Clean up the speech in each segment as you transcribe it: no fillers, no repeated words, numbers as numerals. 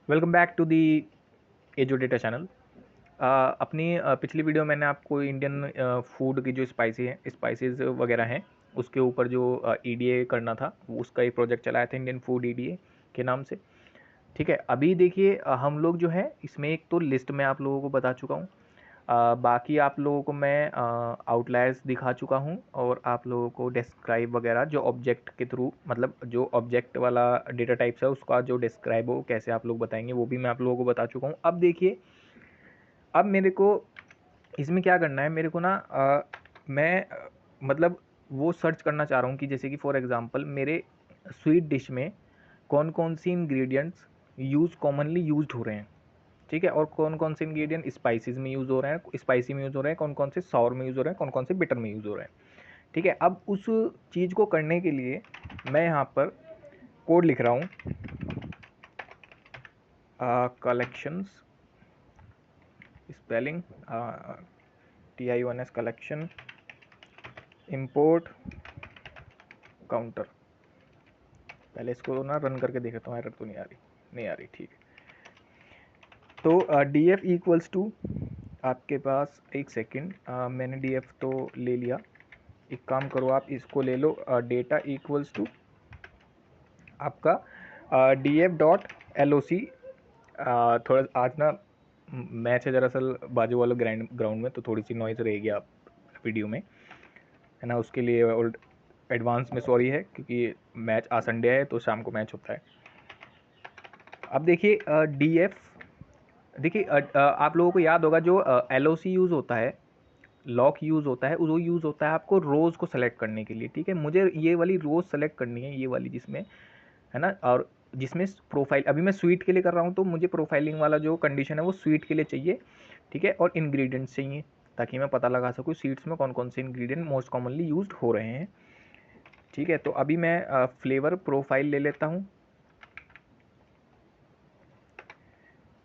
Welcome back to the एजो data channel. अपनी पिछली वीडियो मैंने आपको इंडियन फूड की जो स्पाइसेस वगैरह हैं उसके ऊपर जो ईडीए करना था उसका एक प्रोजेक्ट चलाया था, इंडियन फूड ईडीए के नाम से। ठीक है, अभी देखिए हम लोग जो है इसमें एक तो लिस्ट में आप लोगों को बता चुका हूँ। बाकी आप लोगों को मैं आउटलायर्स दिखा चुका हूँ और आप लोगों को डिस्क्राइब वगैरह जो ऑब्जेक्ट के थ्रू, मतलब जो ऑब्जेक्ट वाला डेटा टाइप्स है उसका जो डिस्क्राइब हो कैसे आप लोग बताएंगे वो भी मैं आप लोगों को बता चुका हूँ। अब देखिए, अब मेरे को इसमें क्या करना है, मेरे को ना मैं मतलब वो सर्च करना चाह रहा हूँ कि जैसे कि फॉर एग्जांपल मेरे स्वीट डिश में कौन कौन सी इंग्रेडिएंट्स कॉमनली यूज्ड हो रहे हैं। ठीक है, और कौन कौन से इंग्रेडिएंट स्पाइसेस में यूज़ हो रहे हैं, स्पाइसी में यूज़ हो रहे हैं, कौन कौन से सॉर में यूज़ हो रहे हैं, कौन कौन से बिटर में यूज़ हो रहे हैं। ठीक है, अब उस चीज़ को करने के लिए मैं यहाँ पर कोड लिख रहा हूँ, collections spelling TIONS collection import counter. पहले इसको ना रन करके देखता हूँ, एरर तो नहीं आ रही। ठीक है, तो डी एफ इक्वल्स टू आपके पास, एक सेकेंड, मैंने डी एफ तो ले लिया। एक काम करो, आप इसको ले लो, डेटा इक्वल्स टू आपका D F dot L O C. थोड़ा आज ना मैच है दरअसल बाजू वाले ग्राउंड में, तो थोड़ी सी नॉइज़ रहेगी आप वीडियो में, है ना। उसके लिए और एडवांस में सॉरी है, क्योंकि मैच आज संडे है तो शाम को मैच होता है। अब देखिए डी एफ, देखिए आप लोगों को याद होगा जो एल ओ सी यूज़ होता है, लॉक यूज़ होता है, वो यूज़ होता है आपको रोज़ को सेलेक्ट करने के लिए। ठीक है, मुझे ये वाली रोज़ सेलेक्ट करनी है, ये वाली जिसमें, है ना, और जिसमें प्रोफाइल अभी मैं स्वीट के लिए कर रहा हूँ तो मुझे प्रोफाइलिंग वाला जो कंडीशन है वो स्वीट के लिए चाहिए। ठीक है, और इंग्रेडिएंट्स चाहिए ताकि मैं पता लगा सकूँ स्वीट्स में कौन कौन से इंग्रेडिएंट मोस्ट कॉमनली यूज्ड हो रहे हैं। ठीक है, तो अभी मैं फ्लेवर प्रोफाइल ले लेता हूँ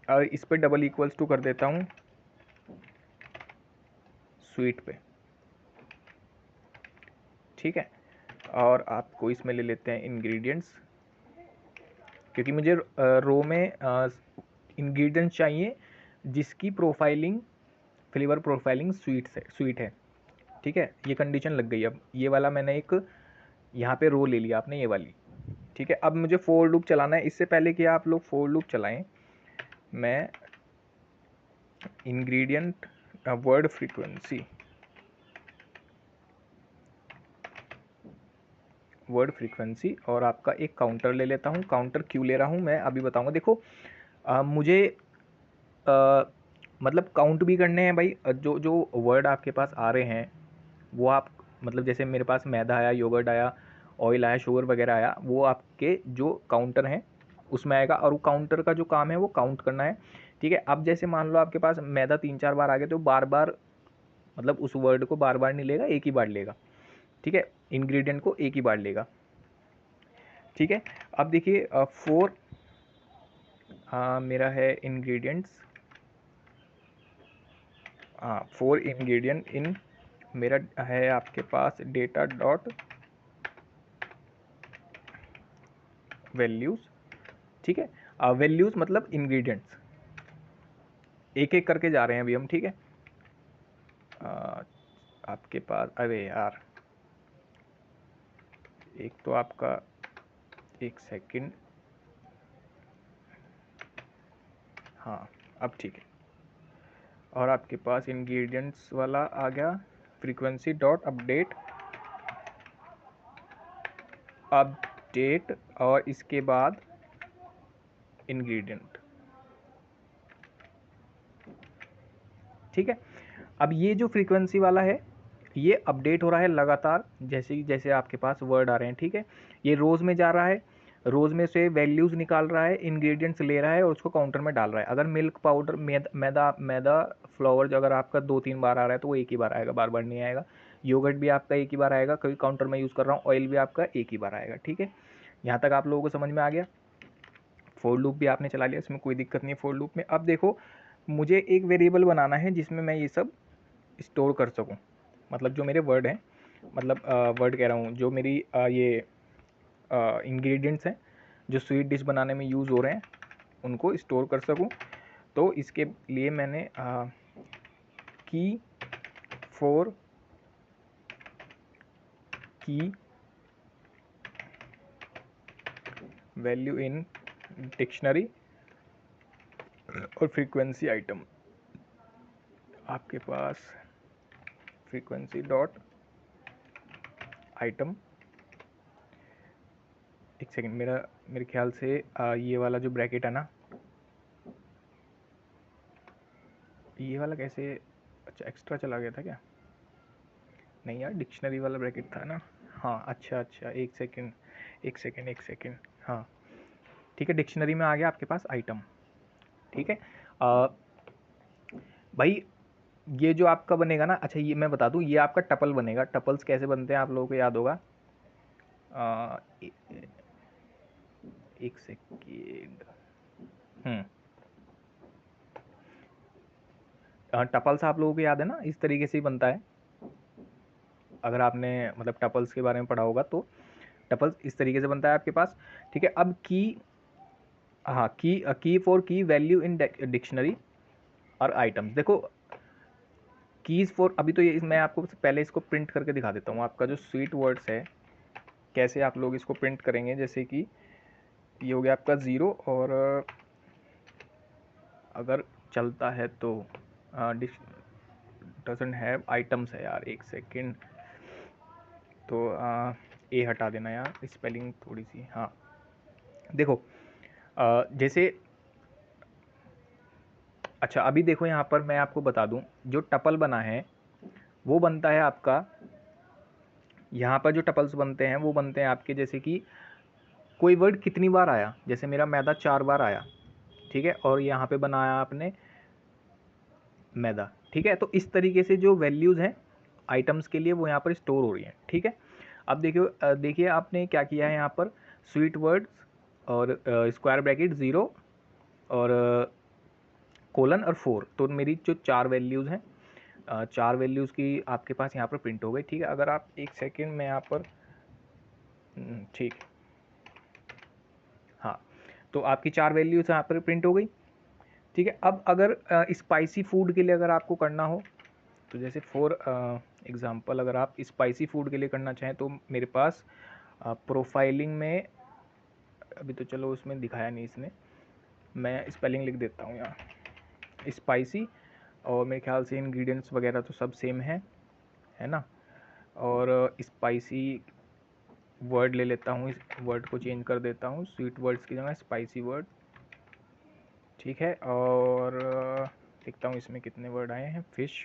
और इस पर डबल इक्वल्स टू कर देता हूँ स्वीट पे। ठीक है, और आपको इसमें ले लेते हैं इंग्रेडिएंट्स, क्योंकि मुझे रो में इंग्रेडिएंट्स चाहिए जिसकी प्रोफाइलिंग, फ्लेवर प्रोफाइलिंग स्वीट है। ठीक है, ये कंडीशन लग गई। अब ये वाला मैंने एक यहाँ पे रो ले लिया आपने, ये वाली। ठीक है, अब मुझे फोर लूप चलाना है। इससे पहले कि आप लोग फोर लूप चलाएं, मैं इंग्रेडिएंट वर्ड फ्रीक्वेंसी और आपका एक काउंटर ले लेता हूँ। काउंटर क्यों ले रहा हूँ मैं अभी बताऊँगा। देखो मुझे मतलब काउंट भी करने हैं भाई, जो जो वर्ड आपके पास आ रहे हैं वो आप, मतलब जैसे मेरे पास मैदा आया, योगर्ट आया, ऑयल आया, शुगर वगैरह आया, वो आपके जो काउंटर हैं उसमें आएगा, और वो काउंटर का जो काम है वो काउंट करना है। ठीक है, अब जैसे मान लो आपके पास मैदा 3-4 बार आ गया तो बार बार, मतलब उस वर्ड को बार बार नहीं लेगा, एक ही बार लेगा। ठीक है, इंग्रेडिएंट को एक ही बार लेगा। ठीक है, अब देखिए मेरा है इंग्रेडिएंट्स, हाँ 4 इंग्रेडिएंट इन, मेरा है आपके पास डेटा डॉट वैल्यूज़। ठीक है, वैल्यूज़ मतलब इंग्रेडिएंट्स, एक एक करके जा रहे हैं अभी हम। ठीक है, आपके पास, अरे यार एक तो आपका, एक सेकंड, हाँ अब ठीक है, और आपके पास इंग्रेडिएंट्स वाला आ गया, फ्रीक्वेंसी डॉट अपडेट और इसके बाद इंग्रेडिएंट। ठीक है, अब ये जो फ्रीक्वेंसी वाला है ये अपडेट हो रहा है लगातार, जैसे जैसे आपके पास वर्ड आ रहे हैं। ठीक है, ये रोज़ में जा रहा है, रोज़ में से वैल्यूज़ निकाल रहा है, इंग्रेडिएंट्स ले रहा है और उसको काउंटर में डाल रहा है। अगर मिल्क पाउडर, मैदा मैदा फ्लावर जो अगर आपका 2-3 बार आ रहा है तो वो एक ही बार आएगा, बार बार नहीं आएगा। योगर्ट भी आपका एक ही बार आएगा, कभी काउंटर में यूज़ कर रहा हूँ, ऑयल भी आपका एक ही बार आएगा। ठीक है, यहाँ तक आप लोगों को समझ में आ गया। फोर लूप भी आपने चला लिया, इसमें कोई दिक्कत नहीं है फोर लूप में। अब देखो, मुझे एक वेरिएबल बनाना है जिसमें मैं ये सब स्टोर कर सकूं, मतलब जो मेरे वर्ड हैं, मतलब वर्ड कह रहा हूँ, जो मेरी ये इंग्रेडिएंट्स हैं जो स्वीट डिश बनाने में यूज़ हो रहे हैं, उनको स्टोर कर सकूं। तो इसके लिए मैंने की फॉर की वैल्यू इन डिक्शनरी और फ्रीक्वेंसी आइटम, आपके पास फ्रीक्वेंसी डॉट आइटम। एक सेकंड, मेरे ख्याल से ये वाला जो ब्रैकेट है ना, ये वाला कैसे, अच्छा एक्स्ट्रा चला गया था क्या? नहीं यार, डिक्शनरी वाला ब्रैकेट था ना। हाँ अच्छा अच्छा, एक सेकंड एक सेकंड एक सेकंड, हाँ ठीक है, डिक्शनरी में आ गया आपके पास आइटम। ठीक है भाई, ये जो आपका बनेगा ना, अच्छा ये मैं बता दूं, ये आपका टपल बनेगा। टपल्स कैसे बनते हैं आप लोगों को याद होगा। एक सेकेंड। टपल्स आप लोगों को याद है ना, इस तरीके से ही बनता है। अगर आपने मतलब टपल्स के बारे में पढ़ा होगा तो टपल्स इस तरीके से बनता है आपके पास। ठीक है, अब की, हाँ की फॉर की वैल्यू इन डिक्शनरी और आइटम्स। देखो कीज फॉर, अभी तो ये मैं आपको पहले इसको प्रिंट करके दिखा देता हूँ। आपका जो स्वीट वर्ड्स है, कैसे आप लोग इसको प्रिंट करेंगे, जैसे कि ये हो गया आपका 0, और अगर चलता है तो डजंट हैव आइटम्स है यार, एक सेकेंड। तो ए हटा देना यार, स्पेलिंग थोड़ी सी, हाँ देखो जैसे, अच्छा अभी देखो यहाँ पर मैं आपको बता दूं, जो टपल बना है वो बनता है आपका, यहाँ पर जो टपल्स बनते हैं वो बनते हैं आपके, जैसे कि कोई वर्ड कितनी बार आया, जैसे मेरा मैदा 4 बार आया, ठीक है, और यहाँ पे बनाया आपने मैदा। ठीक है, तो इस तरीके से जो वैल्यूज़ हैं आइटम्स के लिए वो यहाँ पर स्टोर हो रही हैं। ठीक है, अब देखिए देखिए आपने क्या किया है यहाँ पर, स्वीट वर्ड्स और स्क्वायर ब्रैकेट 0 और कोलन और 4, तो मेरी जो 4 वैल्यूज़ हैं, 4 वैल्यूज़ की आपके पास यहाँ पर प्रिंट हो गई। ठीक है, अगर आप एक सेकेंड में यहाँ पर, ठीक, हाँ तो आपकी 4 वैल्यूज़ यहाँ पर प्रिंट हो गई। ठीक है, अब अगर स्पाइसी फूड के लिए अगर आपको करना हो, तो जैसे फॉर एग्ज़ाम्पल अगर आप स्पाइसी फूड के लिए करना चाहें, तो मेरे पास प्रोफाइलिंग में, अभी तो चलो उसमें दिखाया नहीं इसने, मैं स्पेलिंग लिख देता हूँ यहाँ स्पाइसी, और मेरे ख्याल से इंग्रेडिएंट्स वगैरह तो सब सेम है ना, और स्पाइसी वर्ड ले लेता हूँ, इस वर्ड को चेंज कर देता हूँ, स्वीट वर्ड्स की जगह स्पाइसी वर्ड। ठीक है, और देखता हूँ इसमें कितने वर्ड आए हैं, फिश।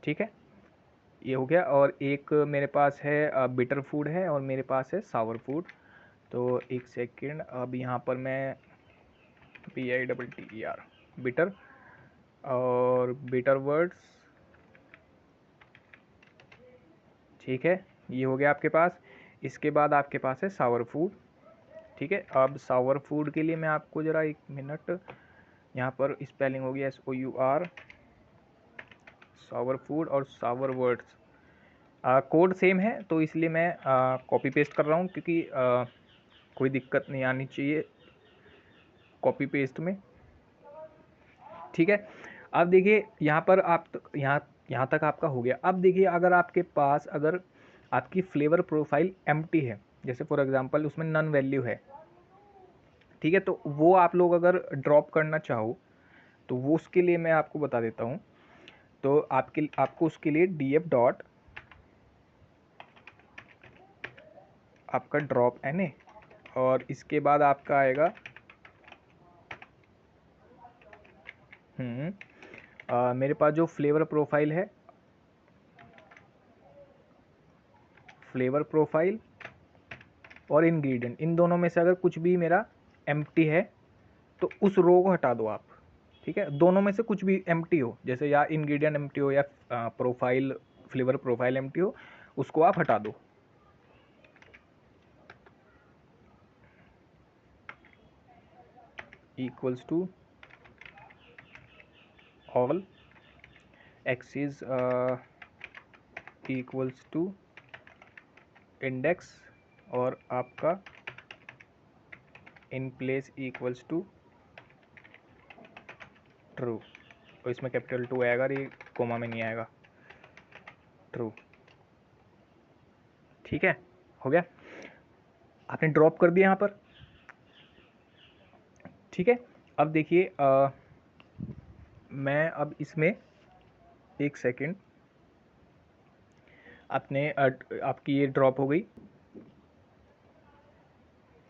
ठीक है, ये हो गया, और एक मेरे पास है बिटर फूड है, और मेरे पास है सावर फूड। तो एक सेकेंड, अब यहाँ पर मैं BITTER बिटर और बिटर वर्ड्स, ठीक है, ये हो गया आपके पास। इसके बाद आपके पास है सावर फूड। ठीक है, अब सावर फूड के लिए मैं आपको ज़रा एक मिनट, यहाँ पर स्पेलिंग होगी SOUR, सावर फूड और सावर वर्ड्स, कोड सेम है तो इसलिए मैं कॉपी पेस्ट कर रहा हूँ, क्योंकि कोई दिक्कत नहीं आनी चाहिए कॉपी पेस्ट में। ठीक है, अब देखिए यहाँ पर आप यहाँ तक आपका हो गया। अब देखिए अगर आपके पास, अगर आपकी फ्लेवर प्रोफाइल एम्प्टी है, जैसे फॉर एग्जांपल उसमें नन वैल्यू है, ठीक है, तो वो आप लोग अगर ड्रॉप करना चाहो तो वो उसके लिए मैं आपको बता देता हूँ। तो आपको उसके लिए df डॉट आपका ड्रॉप NA, और इसके बाद आपका आएगा मेरे पास जो फ्लेवर प्रोफाइल है, फ्लेवर प्रोफाइल और इंग्रेडिएंट, इन दोनों में से अगर कुछ भी मेरा एम्प्टी है तो उस रो को हटा दो आप। ठीक है, दोनों में से कुछ भी एम्प्टी हो, जैसे या इंग्रेडिएंट एम्प्टी हो या प्रोफाइल, फ्लेवर प्रोफाइल एम्प्टी हो, उसको आप हटा दो। Equals to all axis equals to index, और आपका in place equals to true, और इसमें कैपिटल 2 आएगा और ये कोमा में नहीं आएगा, ट्रू। ठीक है, हो गया, आपने ड्रॉप कर दिया यहाँ पर। ठीक है, अब देखिए मैं अब इसमें एक सेकेंड, आपने आपकी ये ड्रॉप हो गई।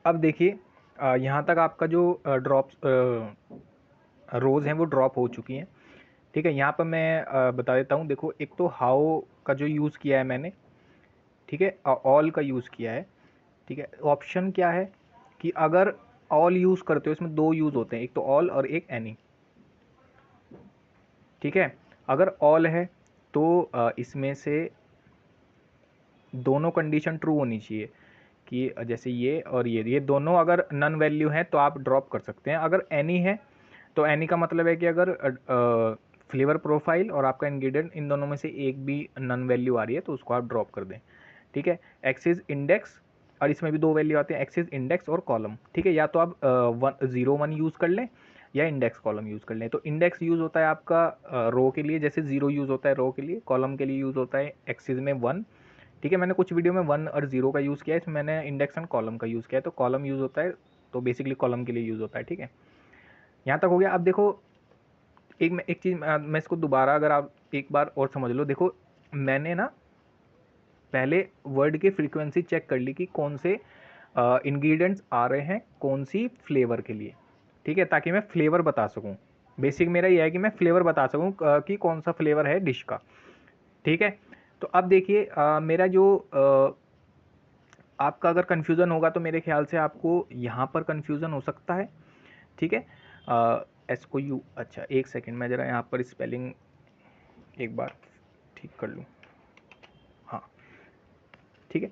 अब देखिए यहाँ तक आपका जो ड्रॉप रोज़ हैं वो ड्रॉप हो चुकी हैं। ठीक है, यहाँ पर मैं बता देता हूँ। देखो, एक तो हाउ का जो यूज़ किया है मैंने, ठीक है, ऑल का यूज़ किया है। ठीक है, ऑप्शन क्या है कि अगर ऑल यूज़ करते हो, इसमें दो यूज़ होते हैं, एक तो ऑल और एक एनी। ठीक है, अगर ऑल है तो इसमें से दोनों कंडीशन ट्रू होनी चाहिए कि जैसे ये और ये दोनों अगर नन वैल्यू हैं तो आप ड्रॉप कर सकते हैं। अगर एनी है तो एनी का मतलब है कि अगर फ्लेवर प्रोफाइल और आपका इंग्रेडिएंट इन दोनों में से एक भी नन वैल्यू आ रही है तो उसको आप ड्रॉप कर दें। ठीक है, एक्सिस इंडेक्स, और इसमें भी दो वैल्यू आते हैं, एक्सिस इंडेक्स और कॉलम। ठीक है, या तो आप 0 1 यूज़ कर लें या इंडेक्स कॉलम यूज़ कर लें। तो इंडेक्स यूज़ होता है आपका रो के लिए, जैसे 0 यूज़ होता है रो के लिए, कॉलम के लिए यूज़ होता है एक्सिस में 1। ठीक है, मैंने कुछ वीडियो में 1 और 0 का यूज़ किया है, इसमें मैंने इंडेक्स एंड कॉलम का यूज़ किया है। तो कॉलम यूज़ होता है, तो बेसिकली कॉलम के लिए यूज़ होता है। ठीक है, यहाँ तक हो गया। अब देखो, एक चीज़ मैं इसको दोबारा अगर आप एक बार और समझ लो। देखो, मैंने ना पहले वर्ड की फ्रीक्वेंसी चेक कर ली कि कौन से इंग्रेडिएंट्स आ रहे हैं कौन सी फ्लेवर के लिए। ठीक है, ताकि मैं फ्लेवर बता सकूं। बेसिक मेरा ये है कि मैं फ्लेवर बता सकूं कि कौन सा फ्लेवर है डिश का। ठीक है, तो अब देखिए मेरा जो आपका अगर कन्फ्यूज़न होगा तो मेरे ख्याल से आपको यहाँ पर कन्फ्यूज़न हो सकता है। ठीक है, एस को यू, अच्छा एक सेकेंड, मैं ज़रा यहाँ पर स्पेलिंग एक बार ठीक कर लूँ। हाँ, ठीक है,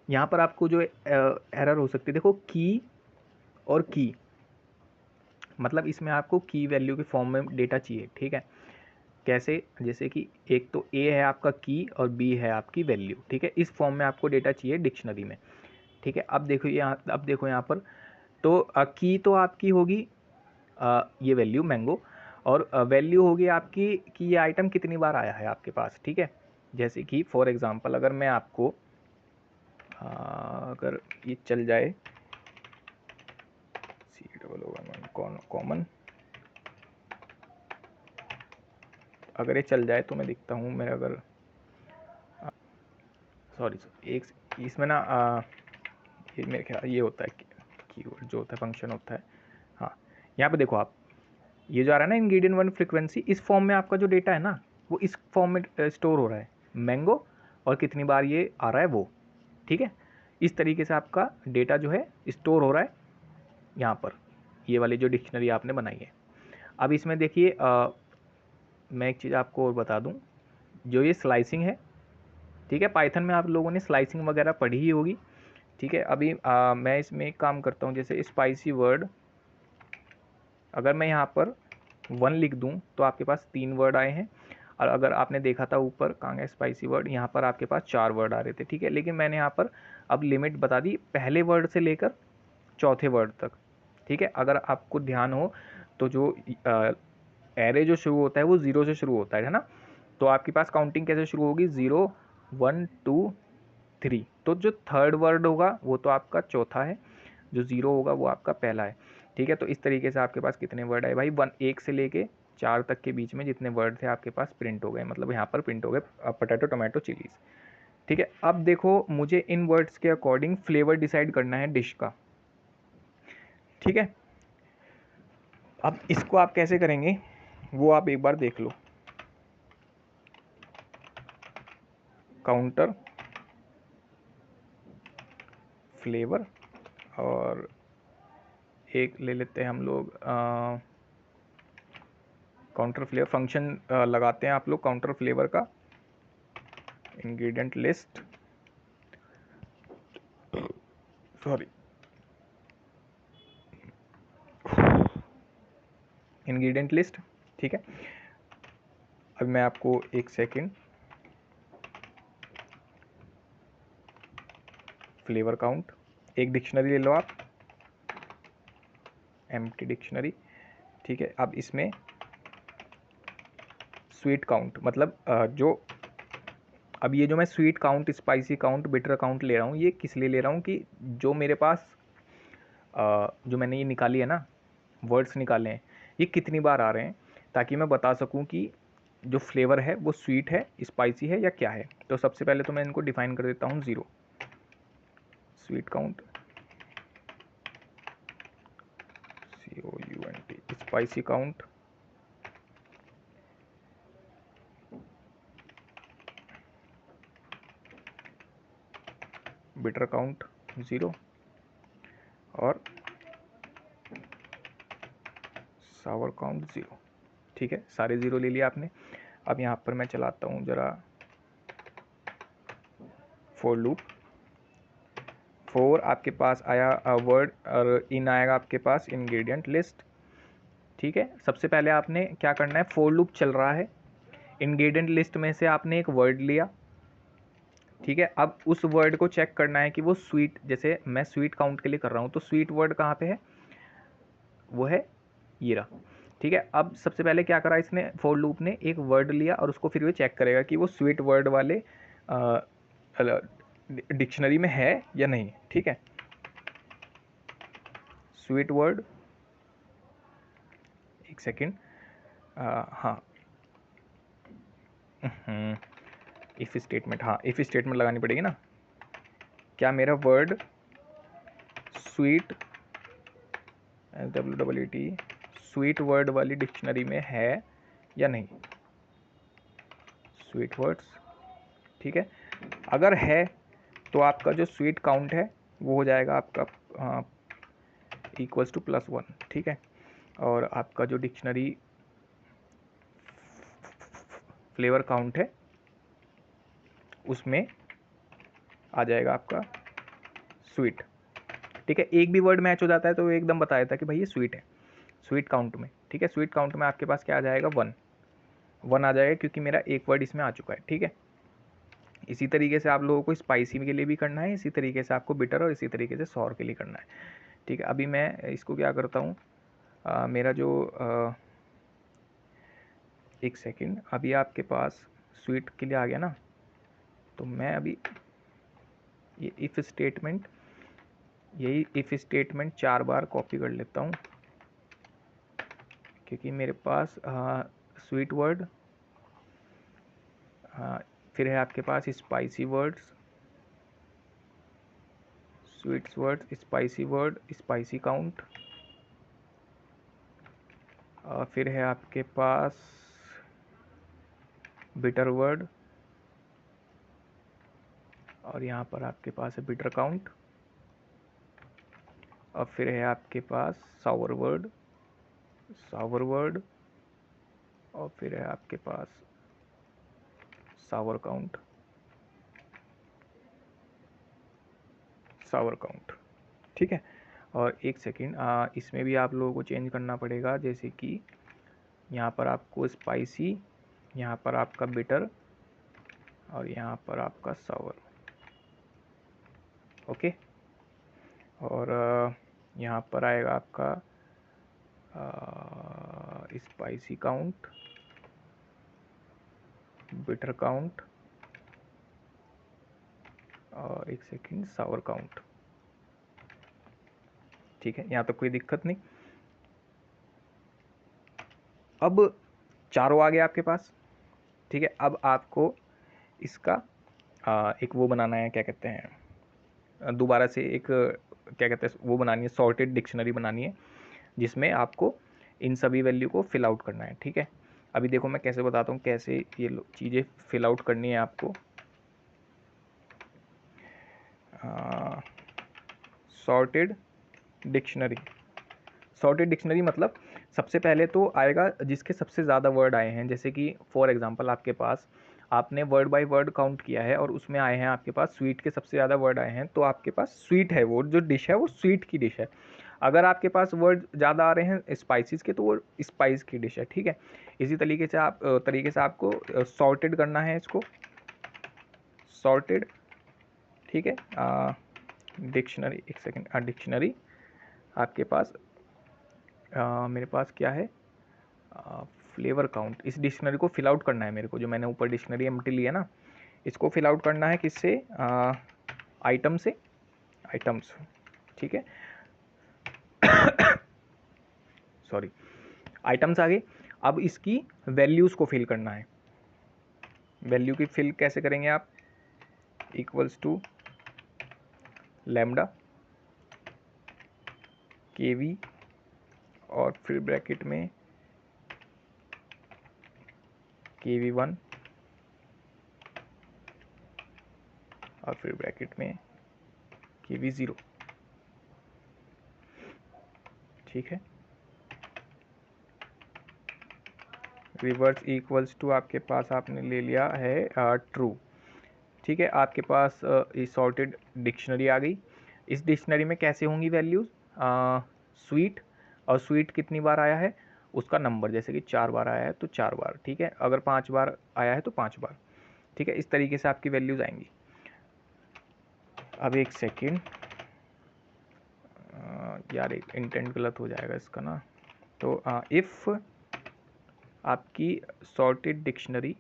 यहाँ पर आपको जो एरर हो सकती है, देखो की और की, मतलब इसमें आपको की वैल्यू के फॉर्म में डेटा चाहिए। ठीक है, कैसे, जैसे कि एक तो ए है आपका की और बी है आपकी वैल्यू। ठीक है, इस फॉर्म में आपको डेटा चाहिए डिक्शनरी में। ठीक है, अब देखो यहाँ, अब देखो यहाँ पर, तो की तो आपकी होगी ये वैल्यू मैंगो, और वैल्यू होगी आपकी कि ये आइटम कितनी बार आया है आपके पास। ठीक है, जैसे कि फॉर एग्जांपल अगर मैं आपको अगर ये चल जाए C0011 कॉमन, अगर ये चल जाए तो मैं दिखता हूँ मेरा, अगर सॉरी एक इसमें ना ये मेरे ख्याल ये होता है कीवर्ड जो होता है फंक्शन होता है। हाँ, यहाँ पे देखो आप, ये जो आ रहा है ना इंग्रेडिएंट 1 फ्रीक्वेंसी, इस फॉर्म में आपका जो डेटा है ना वो इस फॉर्म में स्टोर हो रहा है, मैंगो और कितनी बार ये आ रहा है वो। ठीक है, इस तरीके से आपका डेटा जो है स्टोर हो रहा है यहाँ पर, ये वाली जो डिक्शनरी आपने बनाई है। अब इसमें देखिए मैं एक चीज़ आपको और बता दूँ, जो ये स्लाइसिंग है, ठीक है, पाइथन में आप लोगों ने स्लाइसिंग वगैरह पढ़ी ही होगी। ठीक है, अभी मैं इसमें एक काम करता हूँ, जैसे स्पाइसी वर्ड, अगर मैं यहाँ पर 1 लिख दूँ तो आपके पास 3 वर्ड आए हैं, और अगर आपने देखा था ऊपर कहाँ गया स्पाइसी वर्ड, यहाँ पर आपके पास 4 वर्ड आ रहे थे। ठीक है, लेकिन मैंने यहाँ पर अब लिमिट बता दी पहले वर्ड से लेकर चौथे वर्ड तक। ठीक है, अगर आपको ध्यान हो तो जो एरे जो शुरू होता है वो 0 से शुरू होता है ना, तो आपके पास काउंटिंग कैसे शुरू होगी, 0 1 2 3, तो जो थर्ड वर्ड होगा वो तो आपका चौथा है, जो 0 होगा वो आपका पहला है। ठीक है, तो इस तरीके से आपके पास कितने वर्ड आए भाई, 1 से लेके 4 तक के बीच में जितने वर्ड थे आपके पास प्रिंट हो गए, मतलब यहाँ पर प्रिंट हो गए पोटैटो टोमेटो चिलीज। ठीक है, अब देखो मुझे इन वर्ड्स के अकॉर्डिंग फ्लेवर डिसाइड करना है डिश का। ठीक है, अब इसको आप कैसे करेंगे वो आप एक बार देख लो। काउंटर फ्लेवर, और एक ले लेते हैं हम लोग काउंटर फ्लेवर फंक्शन लगाते हैं आप लोग काउंटर फ्लेवर का, ingredient list, sorry ingredient list. ठीक है, अब मैं आपको एक सेकेंड, फ्लेवर काउंट, एक डिक्शनरी ले लो आप, एम्प्टी डिक्शनरी, ठीक है। अब इसमें स्वीट काउंट मतलब जो अब ये जो मैं sweet count, spicy count, bitter count ले रहा हूँ, ये किस लिए ले रहा हूँ कि जो मेरे पास जो मैंने ये निकाली है ना, वर्ड्स निकाले हैं, ये कितनी बार आ रहे हैं, ताकि मैं बता सकूँ कि जो फ्लेवर है वो स्वीट है, स्पाइसी है या क्या है। तो सबसे पहले तो मैं इनको डिफाइन कर देता हूँ 0, sweet count COUNT, spicy count bitter count 0 और सावर काउंट 0, ठीक है। सारे 0 ले लिया आपने। अब यहाँ पर मैं चलाता हूँ ज़रा फॉर लूप। 4 आपके पास आया वर्ड और इन आएगा आपके पास इंग्रेडिएंट लिस्ट, ठीक है। सबसे पहले आपने क्या करना है, फॉर लूप चल रहा है, इंग्रेडिएंट लिस्ट में से आपने एक वर्ड लिया, ठीक है। अब उस वर्ड को चेक करना है कि वो स्वीट, जैसे मैं स्वीट काउंट के लिए कर रहा हूँ, तो स्वीट वर्ड कहाँ पे है, वो है ये रहा, ठीक है। अब सबसे पहले क्या करा इसने, फॉर लूप ने एक वर्ड लिया और उसको फिर वो चेक करेगा कि वो स्वीट वर्ड वाले डिक्शनरी में है या नहीं, ठीक है। स्वीट वर्ड, एक सेकेंड, हाँ, इफ स्टेटमेंट, हाँ इफ स्टेटमेंट लगानी पड़ेगी ना। क्या मेरा word sweet WEET sweet word वाली डिक्शनरी में है या नहीं, स्वीट वर्ड्स, ठीक है। अगर है तो आपका जो स्वीट काउंट है वो हो जाएगा आपका इक्वल्स टू +1, ठीक है। और आपका जो डिक्शनरी फ्लेवर काउंट है उसमें आ जाएगा आपका स्वीट, ठीक है। एक भी वर्ड मैच हो जाता है तो एकदम बता देता है कि भाई ये स्वीट है, स्वीट काउंट में, ठीक है। स्वीट काउंट में आपके पास क्या आ जाएगा, 1 आ जाएगा, क्योंकि मेरा एक वर्ड इसमें आ चुका है, ठीक है। इसी तरीके से आप लोगों को स्पाइसी के लिए भी करना है, इसी तरीके से आपको बिटर और इसी तरीके से सॉर के लिए करना है, ठीक है। अभी मैं इसको क्या करता हूँ, मेरा जो एक सेकेंड, अभी आपके पास स्वीट के लिए आ गया ना, तो मैं अभी ये इफ़ स्टेटमेंट, यही इफ़ स्टेटमेंट 4 बार कॉपी कर लेता हूँ, क्योंकि मेरे पास स्वीट वर्ड, फिर है आपके पास spicy words, sweets word, spicy word, spicy count, फिर है आपके पास बिटर वर्ड, और यहाँ पर आपके पास है बिटर काउंट, और फिर है आपके पास सावर वर्ड, सावर वर्ड, और फिर है आपके पास सावर काउंट, सावर काउंट, ठीक है। और एक सेकेंड, इसमें भी आप लोगों को चेंज करना पड़ेगा, जैसे कि यहाँ पर आपको स्पाइसी, यहाँ पर आपका बिटर, और यहाँ पर आपका सावर, ओके। और यहाँ पर आएगा आपका स्पाइसी काउंट, बिटर काउंट, और एक सेकेंड सावर काउंट, ठीक है। यहाँ तक कोई दिक्कत नहीं। अब चारों आ गए आपके पास, ठीक है। अब आपको इसका एक वो बनाना है, क्या कहते हैं, दोबारा से एक क्या कहते हैं वो बनानी है, सॉर्टेड डिक्शनरी बनानी है, जिसमें आपको इन सभी वैल्यू को फिल आउट करना है, ठीक है। अभी देखो मैं कैसे बताता हूँ, कैसे ये चीज़ें फिल आउट करनी है आपको। सॉर्टेड डिक्शनरी, सॉर्टेड डिक्शनरी मतलब सबसे पहले तो आएगा जिसके सबसे ज़्यादा वर्ड आए हैं, जैसे कि फॉर एग्जांपल आपके पास, आपने वर्ड बाय वर्ड काउंट किया है और उसमें आए हैं आपके पास स्वीट के सबसे ज़्यादा वर्ड आए हैं, तो आपके पास स्वीट है, वो जो डिश है वो स्वीट की डिश है। अगर आपके पास वर्ड ज़्यादा आ रहे हैं स्पाइसेस के, तो वो स्पाइस की डिश है, ठीक है। इसी तरीके से आपको सॉर्टेड करना है इसको, सॉर्टेड, ठीक है। डिक्शनरी, एक सेकेंड, डिक्शनरी आपके पास मेरे पास क्या है, फ्लेवर काउंट। इस डिक्शनरी को फिल आउट करना है मेरे को, जो मैंने ऊपर डिक्शनरी एम्प्टी लिया ना, इसको फिल आउट करना है किससे, आइटम से, आइटम्स, ठीक है। सॉरी, आइटम्स आ गए। अब इसकी वैल्यूज़ को फिल करना है। वैल्यू की फिल कैसे करेंगे आप, इक्वल्स टू लैम्डा केवी और फिर ब्रैकेट में KV1 और फिर ब्रैकेट में KV0, ठीक है। रिवर्स इक्वल्स टू आपके पास आपने ले लिया है ट्रू, ठीक है। आपके पास ये सॉर्टेड डिक्शनरी आ गई। इस डिक्शनरी में कैसे होंगी वैल्यूज़, स्वीट, और स्वीट कितनी बार आया है उसका नंबर, जैसे कि 4 बार आया है तो 4 बार, ठीक है। अगर 5 बार आया है तो 5 बार, ठीक है। इस तरीके से आपकी वैल्यूज़ आएंगी। अब एक सेकेंड यार, एक इंटेंट गलत हो जाएगा इसका ना। तो इफ़ आपकी sorted dictionary,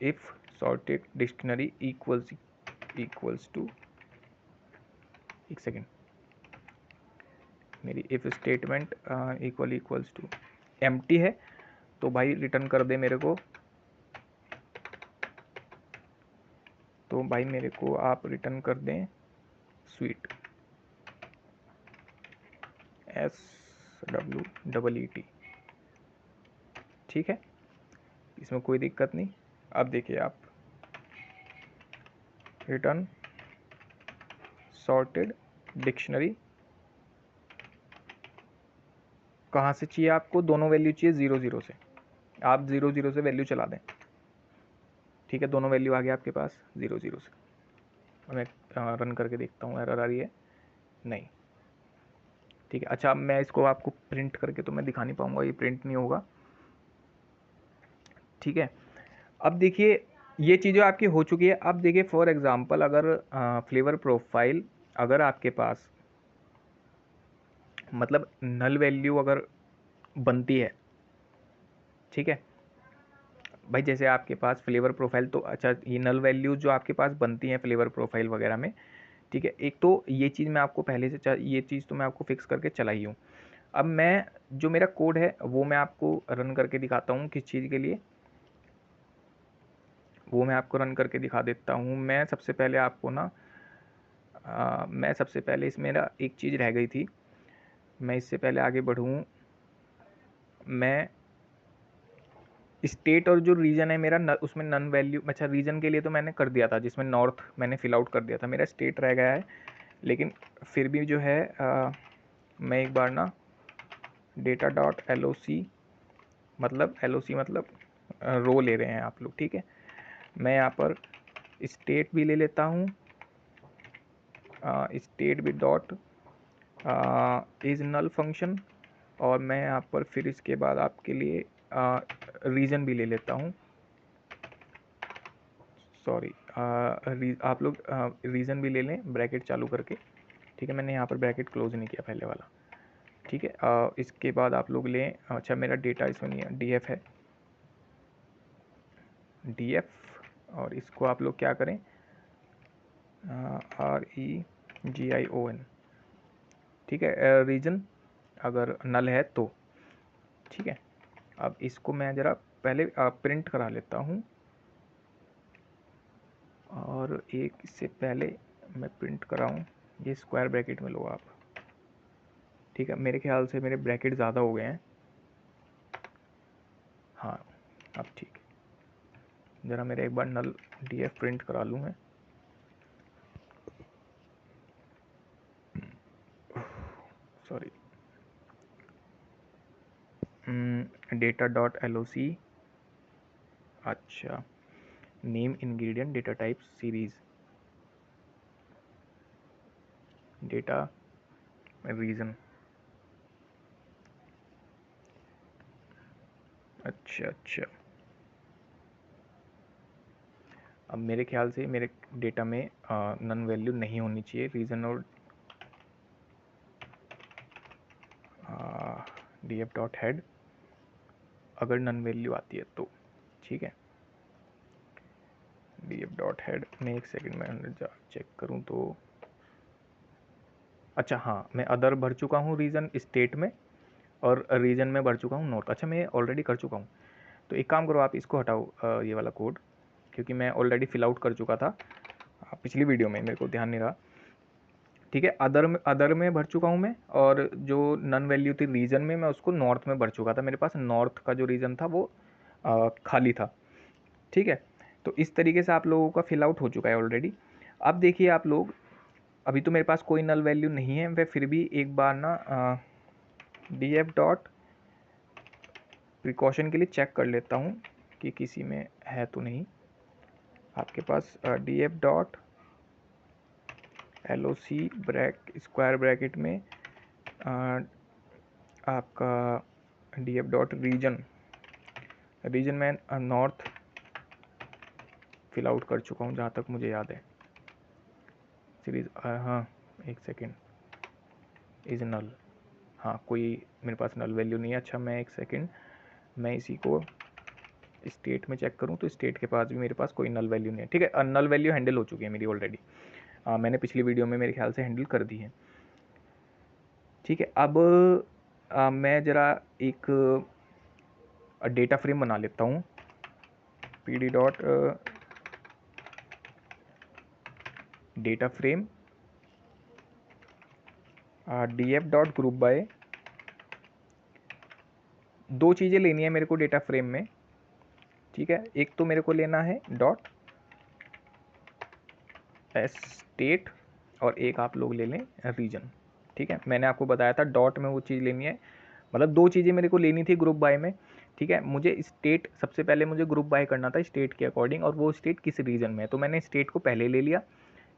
if sorted dictionary equals to, एक सेकेंड, मेरी if statement equals to empty है, तो भाई रिटर्न कर दे मेरे को, तो भाई मेरे को आप रिटर्न कर दें स्वीट, SWEET, ठीक है। इसमें कोई दिक्कत नहीं। अब देखिए आप, रिटर्न सॉर्टेड डिक्शनरी, कहाँ से चाहिए आपको, दोनों वैल्यू चाहिए 0 0 से, आप 0 0 से वैल्यू चला दें, ठीक है। दोनों वैल्यू आ गया आपके पास 0 0 से। मैं रन करके देखता हूँ एरर आ रही है, नहीं, ठीक है। अच्छा, अब मैं इसको आपको प्रिंट करके तो मैं दिखा नहीं पाऊँगा, ये प्रिंट नहीं होगा, ठीक है। अब देखिए ये चीज़ें आपकी हो चुकी है। अब देखिए फॉर एग्जांपल, अगर फ्लेवर प्रोफाइल अगर आपके पास मतलब नल वैल्यू अगर बनती है, ठीक है भाई, जैसे आपके पास फ्लेवर प्रोफाइल, तो अच्छा ये नल वैल्यू जो आपके पास बनती हैं फ्लेवर प्रोफाइल वगैरह में, ठीक है। एक तो ये चीज़ मैं आपको पहले से ये चीज़ तो मैं आपको फिक्स करके चला ही हूँ। अब मैं जो मेरा कोड है वो मैं आपको रन करके दिखाता हूँ, किस चीज़ के लिए, वो मैं आपको रन करके दिखा देता हूँ। मैं सबसे पहले आपको ना मैं सबसे पहले इस मेरा एक चीज़ रह गई थी, मैं इससे पहले आगे बढ़ूँ, मैं स्टेट और जो रीजन है मेरा उसमें नन वैल्यू, अच्छा रीजन के लिए तो मैंने कर दिया था, जिसमें नॉर्थ मैंने फिल आउट कर दिया था, मेरा स्टेट रह गया है। लेकिन फिर भी जो है मैं एक बार ना डेटा डॉट LOC, मतलब LOC मतलब रो ले रहे हैं आप लोग, ठीक है। मैं यहाँ पर स्टेट भी ले लेता हूँ, स्टेट भी डॉट इज नल फंक्शन, और मैं यहाँ पर फिर इसके बाद आपके लिए रीज़न भी ले लेता हूँ, सॉरी आप लोग रीज़न भी ले लें ब्रैकेट चालू करके, ठीक है। मैंने यहाँ पर ब्रैकेट क्लोज नहीं किया पहले वाला, ठीक है। इसके बाद आप लोग लें, अच्छा मेरा डेटा इसमें नहीं है, DF है, DF, और इसको आप लोग क्या करें, REGION, ठीक है, रीजन अगर नल है तो, ठीक है। अब इसको मैं ज़रा पहले प्रिंट करा लेता हूँ, और एक इससे पहले मैं प्रिंट कराऊँ, ये स्क्वायर ब्रैकेट में लो आप, ठीक है। मेरे ख्याल से मेरे ब्रैकेट ज़्यादा हो गए हैं, हाँ अब ठीक है। ज़रा मेरा एक बार नल DF प्रिंट करा लूँ मैं, सॉरी, डेटा डॉट LOC, अच्छा name ingredient data type series data region, अच्छा अच्छा। अब मेरे ख्याल से मेरे डेटा में नन वैल्यू नहीं होनी चाहिए, रीज़न और df डॉट हेड, अगर नन वैल्यू आती है तो, ठीक है। df डॉट हेड में एक सेकंड में अंदर चेक करूं तो, अच्छा हाँ, मैं अदर भर चुका हूँ रीजन स्टेट में, और रीजन में भर चुका हूँ नॉर्थ। अच्छा, मैं ऑलरेडी कर चुका हूँ। तो एक काम करो, आप इसको हटाओ ये वाला कोड, क्योंकि मैं ऑलरेडी फिल आउट कर चुका था पिछली वीडियो में, मेरे को ध्यान नहीं रहा। ठीक है, अदर में भर चुका हूँ मैं, और जो नन वैल्यू थी रीजन में, मैं उसको नॉर्थ में भर चुका था। मेरे पास नॉर्थ का जो रीजन था वो खाली था। ठीक है, तो इस तरीके से आप लोगों का फिल आउट हो चुका है ऑलरेडी। अब देखिए आप लोग, अभी तो मेरे पास कोई नल वैल्यू नहीं है, मैं फिर भी एक बार ना डी एफ डॉट प्रिकॉशन के लिए चेक कर लेता हूँ कि किसी में है तो नहीं। आपके पास D F dot L O C square bracket में आपका डी एफ डॉट रीजन में नॉर्थ फिल आउट कर चुका हूँ जहाँ तक मुझे याद है। सीरीज हाँ, एक सेकेंड, इज नल, हाँ कोई मेरे पास नल वैल्यू नहीं है। अच्छा, मैं एक सेकेंड, मैं इसी को स्टेट में चेक करूँ तो स्टेट के पास भी मेरे पास कोई नल वैल्यू नहीं है। ठीक है, नल वैल्यू हैंडल हो चुकी है मेरी ऑलरेडी, मैंने पिछली वीडियो में मेरे ख्याल से हैंडल कर दी है। ठीक है, अब मैं ज़रा एक डेटा फ्रेम बना लेता हूँ, P D dot data frame D F dot group bye. दो चीज़ें लेनी है मेरे को डेटा फ्रेम में। ठीक है, एक तो मेरे को लेना है डॉट स्टेट, और एक आप लोग ले लें रीजन। ठीक है, मैंने आपको बताया था डॉट में वो चीज़ लेनी है, मतलब दो चीज़ें मेरे को लेनी थी ग्रुप बाय में। ठीक है, मुझे स्टेट, सबसे पहले मुझे ग्रुप बाय करना था स्टेट के अकॉर्डिंग, और वो स्टेट किस रीजन में है। तो मैंने स्टेट को पहले ले लिया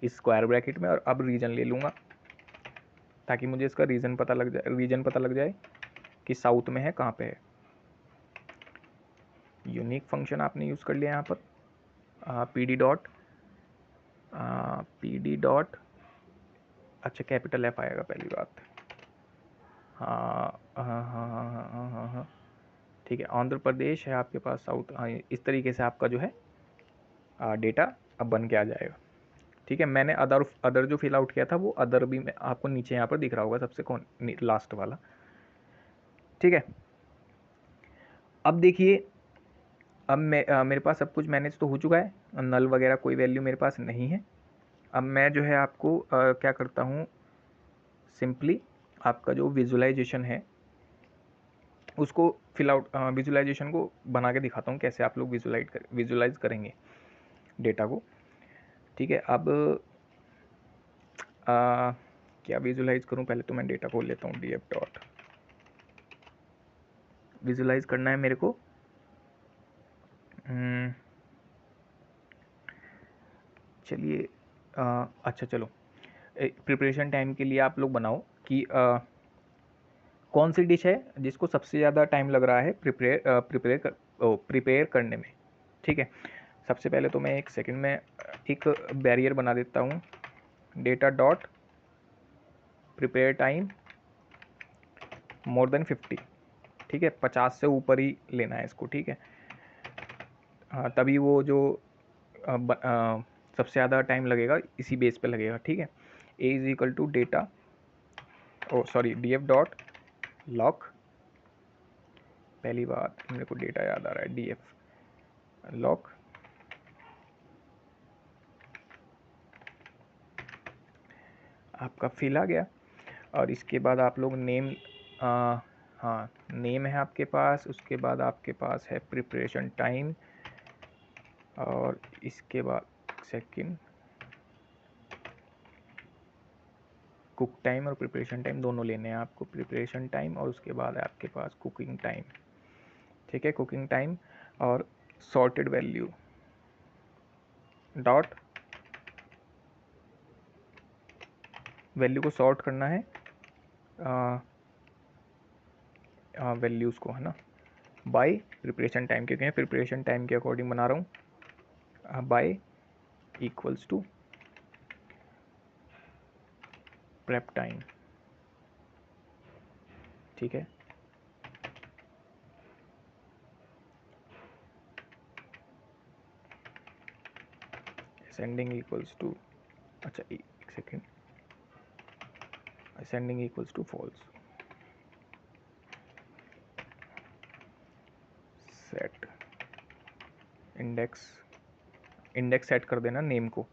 इस स्क्वायर ब्रैकेट में, और अब रीजन ले लूँगा ताकि मुझे इसका रीजन पता लग जाए कि साउथ में है, कहाँ पे है। यूनिक फंक्शन आपने यूज़ कर लिया यहाँ पर, पी डी डॉट, अच्छा कैपिटल एफ आएगा पहली बात। हाँ हाँ हाँ हाँ हाँ हाँ हाँ हाँ, ठीक है, आंध्र प्रदेश है आपके पास, साउथ। हाँ, इस तरीके से आपका जो है डेटा अब बन के आ जाएगा। ठीक है, मैंने अदर जो फिल आउट किया था वो अदर भी मैं आपको नीचे यहाँ पर दिख रहा होगा, सबसे कौन लास्ट वाला। ठीक है, अब देखिए, अब मेरे पास सब कुछ मैनेज तो हो चुका है, नल वगैरह कोई वैल्यू मेरे पास नहीं है। अब मैं जो है आपको क्या करता हूँ, सिंपली आपका जो विजुलाइजेशन है उसको फिल आउट, विजुलाइजेशन को बना के दिखाता हूँ कैसे आप लोग विजुलाइज करेंगे डेटा को। ठीक है, अब क्या विजुलाइज करूँ, पहले तो मैं डेटा खोल लेता हूँ, डी एफ डॉट विजुलाइज करना है मेरे को। चलिए, अच्छा चलो, प्रिपरेशन टाइम के लिए आप लोग बनाओ कि कौन सी डिश है जिसको सबसे ज़्यादा टाइम लग रहा है प्रिपेयर करने में। ठीक है, सबसे पहले तो मैं एक सेकंड में एक बैरियर बना देता हूँ, data dot prepare time more than 50। ठीक है, 50 से ऊपर ही लेना है इसको। ठीक है, हाँ, तभी वो जो सबसे ज़्यादा टाइम लगेगा इसी बेस पे लगेगा। ठीक है, A is equal to data, oh sorry, D F dot lock, पहली बात मेरे को डेटा याद आ रहा है, डी एफ लॉक आपका फिल आ गया। और इसके बाद आप लोग नेम, हाँ नेम है आपके पास, उसके बाद आपके पास है प्रिपरेशन टाइम, और इसके बाद सेकंड कुक टाइम और प्रिपरेशन टाइम दोनों लेने हैं आपको, प्रिपरेशन टाइम और उसके बाद है आपके पास कुकिंग टाइम। ठीक है, कुकिंग टाइम और सॉर्टेड वैल्यू डॉट, वैल्यू को सॉर्ट करना है वैल्यूज़ को, है ना, बाय प्रिपरेशन टाइम, क्योंकि मैं प्रिपरेशन टाइम के अकॉर्डिंग बना रहा हूँ, by equals to prep time. ठीक है, असेंडिंग इक्वल्स टू, अच्छा एक second, ascending equals to false, set index, index set कर देना नेम को,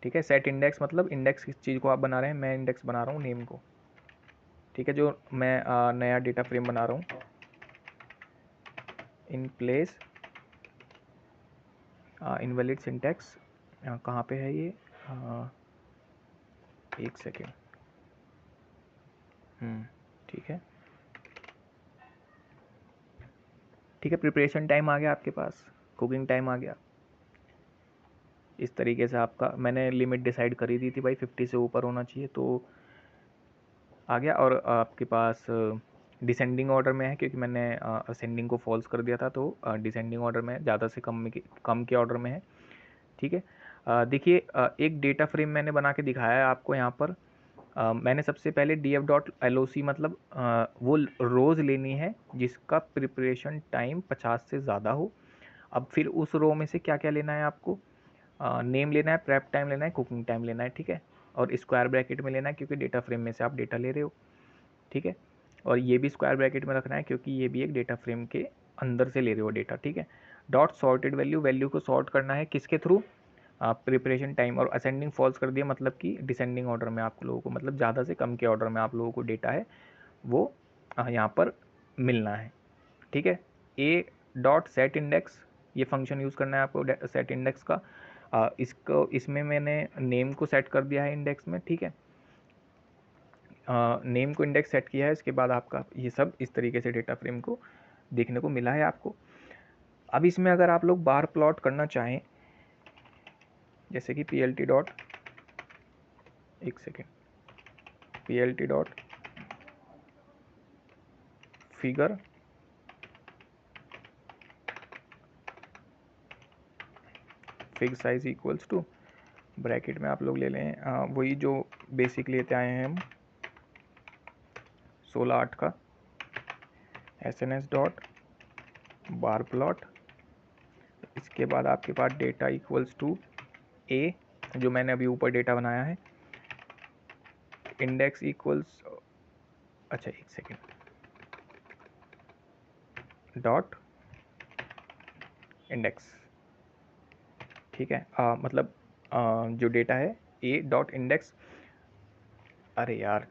ठीक है। सेट इंडेक्स मतलब इंडेक्स किस चीज़ को आप बना रहे हैं, मैं इंडेक्स बना रहा हूँ नेम को, ठीक है। जो मैं नया डेटा फ्रेम बना रहा हूँ, इन प्लेस इनवैलिड सिंटैक्स, कहाँ पे है ये, एक सेकेंड, ठीक है, ठीक है। प्रिपरेशन टाइम आ गया आपके पास, कुकिंग टाइम आ गया। इस तरीके से आपका, मैंने लिमिट डिसाइड करी दी थी भाई 50 से ऊपर होना चाहिए, तो आ गया। और आपके पास डिसेंडिंग ऑर्डर में है, क्योंकि मैंने असेंडिंग को फॉल्स कर दिया था, तो डिसेंडिंग ऑर्डर में ज़्यादा से कम के ऑर्डर में है, ठीक है। देखिए एक डेटा फ्रेम मैंने बना के दिखाया है आपको यहाँ पर। मैंने सबसे पहले df.loc मतलब वो रोज़ लेनी है जिसका प्रिपरेशन टाइम 50 से ज़्यादा हो। अब फिर उस रो में से क्या क्या लेना है आपको, नेम लेना है, प्रेप टाइम लेना है, कुकिंग टाइम लेना है, ठीक है। और स्क्वायर ब्रैकेट में लेना है क्योंकि डेटा फ्रेम में से आप डेटा ले रहे हो, ठीक है। और ये भी स्क्वायर ब्रैकेट में रखना है क्योंकि ये भी एक डेटा फ्रेम के अंदर से ले रहे हो डेटा, ठीक है। डॉट सॉर्टेड वैल्यू, वैल्यू को सॉर्ट करना है किसके थ्रू, प्रिपरेशन टाइम। और असेंडिंग फॉल्स कर दिया मतलब कि डिसेंडिंग ऑर्डर में आप लोगों को, मतलब ज़्यादा से कम के ऑर्डर में आप लोगों को डेटा है वो यहाँ पर मिलना है, ठीक है। ए डॉट सेट इंडेक्स, ये फंक्शन यूज़ करना है आपको सेट इंडेक्स का। इसको, इसमें मैंने नेम को सेट कर दिया है इंडेक्स में, ठीक है। नेम को इंडेक्स सेट किया है, इसके बाद आपका ये सब इस तरीके से डेटा फ्रेम को देखने को मिला है आपको। अब इसमें अगर आप लोग बार प्लॉट करना चाहें, जैसे कि पी एल टी डॉट, एक second, P L T dot figure fig size equals to, bracket में आप लोग ले लें वही जो बेसिक लेते आए हैं हम 16:8 का, S N S dot bar plot. इसके बाद आपके पास डेटा इक्वल्स टू ए, जो मैंने अभी ऊपर डेटा बनाया है, इंडेक्स इक्वल्स, अच्छा एक सेकेंड, डॉट इंडेक्स, ठीक है। मतलब जो डेटा है ए डॉट इंडेक्स, अरे यार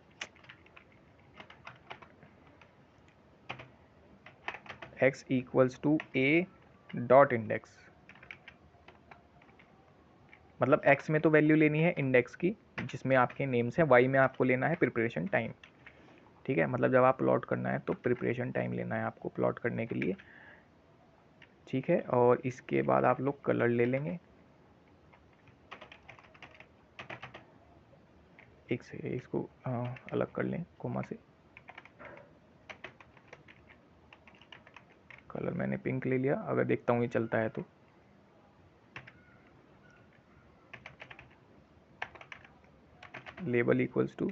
X equals to A dot index, मतलब एक्स में तो वैल्यू लेनी है इंडेक्स की जिसमें आपके नेम्स हैं, वाई में आपको लेना है प्रिपरेशन टाइम, ठीक है। मतलब जब आप प्लॉट करना है तो प्रिपरेशन टाइम लेना है आपको प्लॉट करने के लिए, ठीक है। और इसके बाद आप लोग कलर ले लेंगे, एक से इसको अलग कर लें कोमा से, कलर मैंने पिंक ले लिया, अगर देखता हूँ ये चलता है तो। Label equals to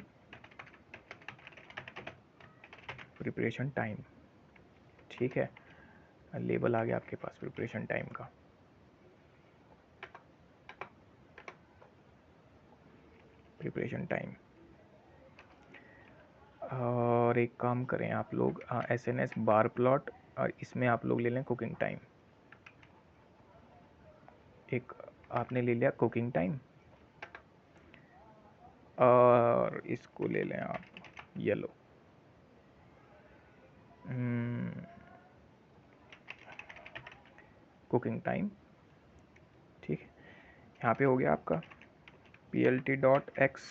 preparation time, ठीक है। लेबल आ गया आपके पास प्रिपरेशन टाइम का, प्रिपरेशन टाइम। और एक काम करें आप लोग, S N S bar plot, और इसमें आप लोग ले लें कुकिंग टाइम, एक आपने ले लिया कुकिंग टाइम, और इसको ले लें आप येलो, कुकिंग टाइम, ठीक है। यहाँ पे हो गया आपका P L T dot X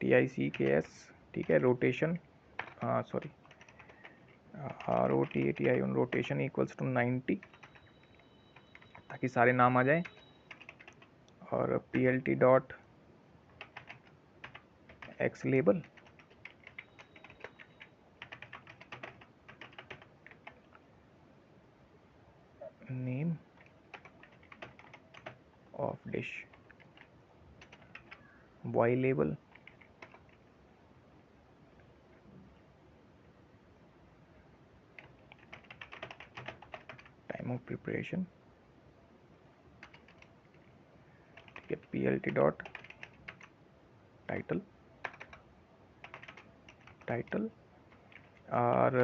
T I C K S, ठीक है। Rotation, sorry, R O T A T I on rotation equals to 90, ताकि सारे नाम आ जाए। और P L T dot X label, name of dish, Y label, time time of preparation, ठीक है, PLT डॉट टाइटल और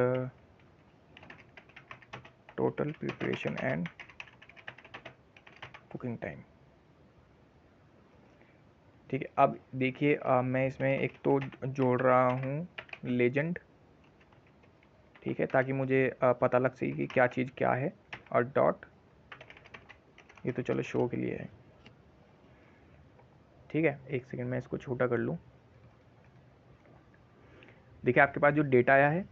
total preparation and cooking time. ठीक है, अब देखिए मैं इसमें एक तो जोड़ रहा हूँ लेजेंड, ठीक है, ताकि मुझे पता लग सके कि क्या चीज़ क्या है, और डॉट, ये तो चलो शो के लिए है, ठीक है। एक सेकंड मैं इसको छोटा कर लूँ। देखिए आपके पास जो डेटा आया है,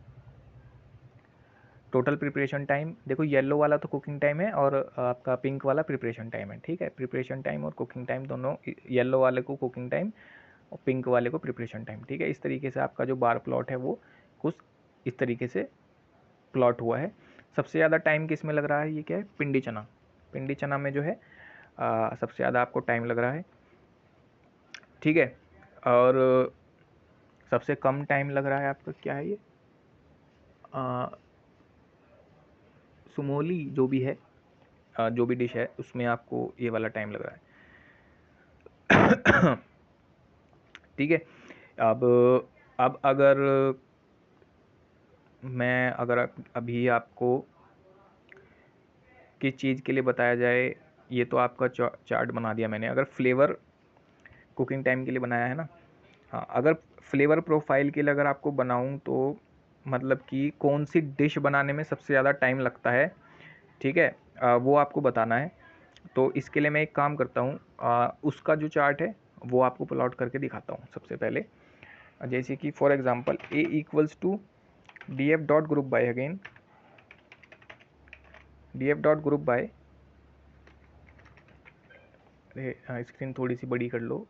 टोटल प्रिपरेशन टाइम, देखो येलो वाला तो कुकिंग टाइम है और आपका पिंक वाला प्रिपरेशन टाइम है, ठीक है। प्रिपरेशन टाइम और कुकिंग टाइम दोनों, येलो वाले को कुकिंग टाइम और पिंक वाले को प्रिपरेशन टाइम, ठीक है। इस तरीके से आपका जो बार प्लॉट है वो कुछ इस तरीके से प्लॉट हुआ है। सबसे ज़्यादा टाइम किस में लग रहा है, ये क्या है, पिंडी चना। पिंडी चना में जो है सबसे ज़्यादा आपको टाइम लग रहा है, ठीक है। और सबसे कम टाइम लग रहा है आपका क्या है, ये सुमोली जो भी है, जो भी डिश है उसमें आपको ये वाला टाइम लग रहा है। ठीक है। अब अगर मैं अभी आपको किस चीज़ के लिए बताया जाए, ये तो आपका चार्ट बना दिया मैंने। अगर फ्लेवर कुकिंग टाइम के लिए बनाया है ना, हाँ, अगर फ्लेवर प्रोफाइल के लिए अगर आपको बनाऊं तो मतलब कि कौन सी डिश बनाने में सबसे ज़्यादा टाइम लगता है, ठीक है, वो आपको बताना है। तो इसके लिए मैं एक काम करता हूँ, उसका जो चार्ट है वो आपको प्लॉट करके दिखाता हूँ सबसे पहले। जैसे कि for example A equals to DF dot group by, again DF dot group by, अरे स्क्रीन थोड़ी सी बड़ी कर लो,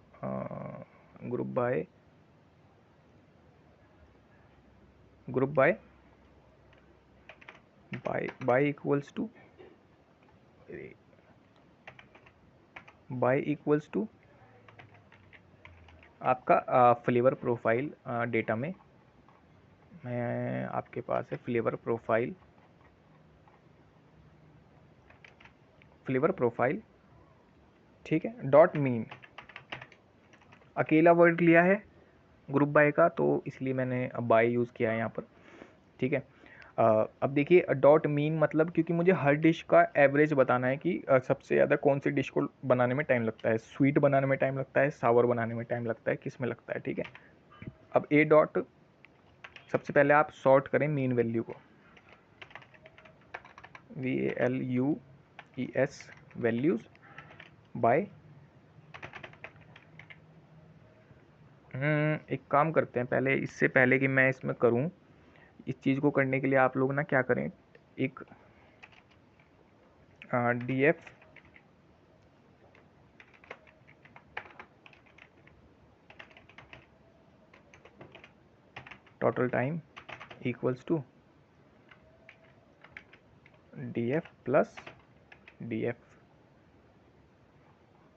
group by by equals to, by equals to आपका फ्लेवर प्रोफाइल। डेटा में मैं आपके पास है फ्लेवर प्रोफाइल, ठीक है, डॉट मीन। अकेला वर्ड लिया है ग्रुप बाय का, तो इसलिए मैंने बाय यूज़ किया है यहाँ पर, ठीक है। अब देखिए डॉट मीन मतलब, क्योंकि मुझे हर डिश का एवरेज बताना है कि सबसे ज़्यादा कौन सी डिश को बनाने में टाइम लगता है। स्वीट बनाने में टाइम लगता है, सावर बनाने में टाइम लगता है, किस में लगता है, ठीक है। अब ए डॉट, सबसे पहले आप सॉर्ट करें मीन वैल्यू को, VALUES वैल्यूज़ बाय। एक काम करते हैं, पहले इससे पहले कि मैं इसमें करूं, इस चीज़ को करने के लिए आप लोग ना क्या करें, एक DF total time equals to DF plus DF,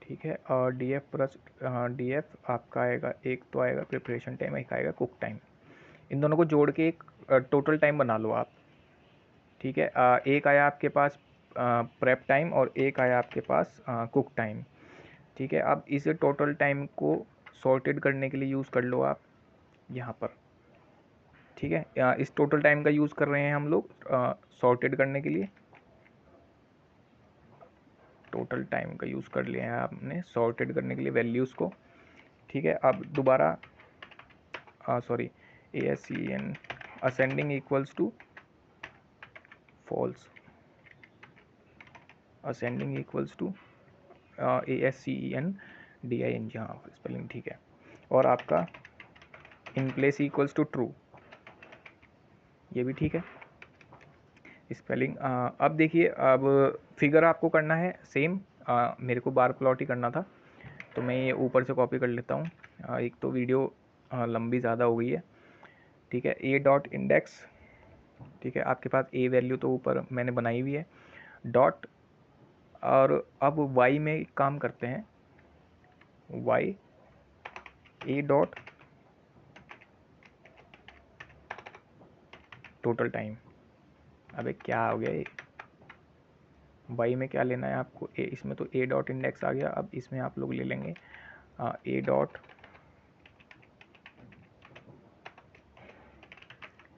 ठीक है। और DF प्लस DF आपका आएगा, एक तो आएगा प्रिपरेशन टाइम, एक आएगा कुक टाइम। इन दोनों को जोड़ के एक टोटल टाइम बना लो आप, ठीक है। एक आया आपके पास प्रेप टाइम और एक आया आपके पास कुक टाइम, ठीक है। अब इस टोटल टाइम को सॉर्टेड करने के लिए यूज़ कर लो आप यहाँ पर, ठीक है। इस टोटल टाइम का यूज़ कर रहे हैं हम लोग सॉर्टेड करने के लिए। टोटल टाइम का यूज़ कर लिया है आपने सॉर्टेड करने के लिए वैल्यूज़ को, ठीक है। अब दोबारा sorry, ASCEN ascending equals to false, ascending equals to ASCEN DING, हाँ स्पेलिंग ठीक है। और आपका in place equals to true, ये भी ठीक है स्पेलिंग। अब देखिए, अब फिगर आपको करना है सेम, मेरे को बार प्लॉट ही करना था, तो मैं ये ऊपर से कॉपी कर लेता हूँ। एक तो वीडियो लंबी ज़्यादा हो गई है, ठीक है। A डॉट इंडेक्स, ठीक है, आपके पास A वैल्यू तो ऊपर मैंने बनाई हुई है, डॉट। और अब Y में एक काम करते हैं, Y A dot total time. अबे क्या हो गया ये, वाई में क्या लेना है आपको, ए, इसमें तो ए डॉट इंडेक्स आ गया, अब इसमें आप लोग ले लेंगे ए डॉट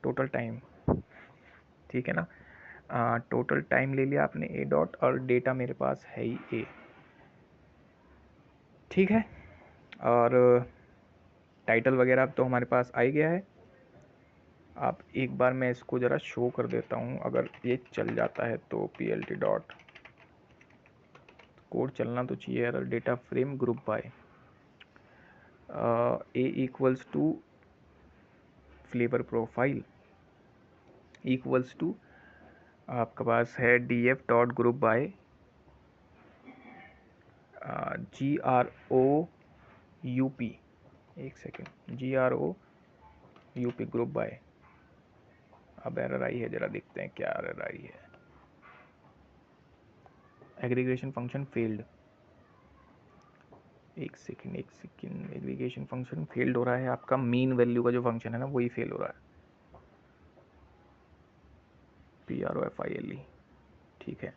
टोटल टाइम, ठीक है ना। टोटल टाइम ले लिया आपने ए डॉट, और डेटा मेरे पास है ही ए, ठीक है। और टाइटल वगैरह अब तो हमारे पास आ ही गया है। आप एक बार मैं इसको ज़रा शो कर देता हूँ, अगर ये चल जाता है तो P L T dot code चलना तो चाहिए यार। Data frame group by A equals to flavour profile equals to आपके पास है D F dot group by G R O U P, एक second, G R O U P group by. अब error आई है, ज़रा देखते हैं क्या एरर आई है। एग्रीगेशन फंक्शन फेल्ड, एक सेकेंड एग्रीगेशन फंक्शन फेल्ड हो रहा है। आपका मीन वैल्यू का जो फंक्शन है ना वही फेल हो रहा है, P R O F I L E, ठीक है।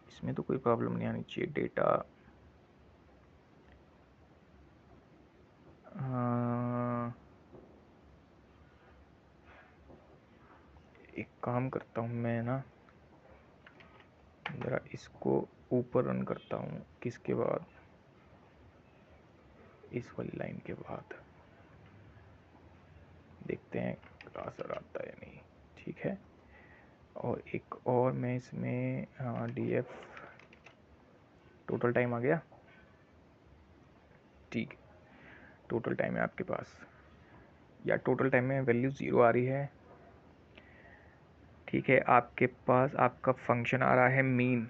इसमें तो कोई प्रॉब्लम नहीं आनी चाहिए। डेटा एक काम करता हूँ मैं ना, ज़रा इसको ऊपर रन करता हूँ, किसके बाद, इस वाली लाइन के बाद, देखते हैं असर आता है नहीं, ठीक है। और एक और मैं इसमें डी एफ टोटल टाइम आ गया, ठीक है। टोटल टाइम है आपके पास, या टोटल टाइम में वैल्यू 0 आ रही है, ठीक है। आपके पास आपका फंक्शन आ रहा है मीन,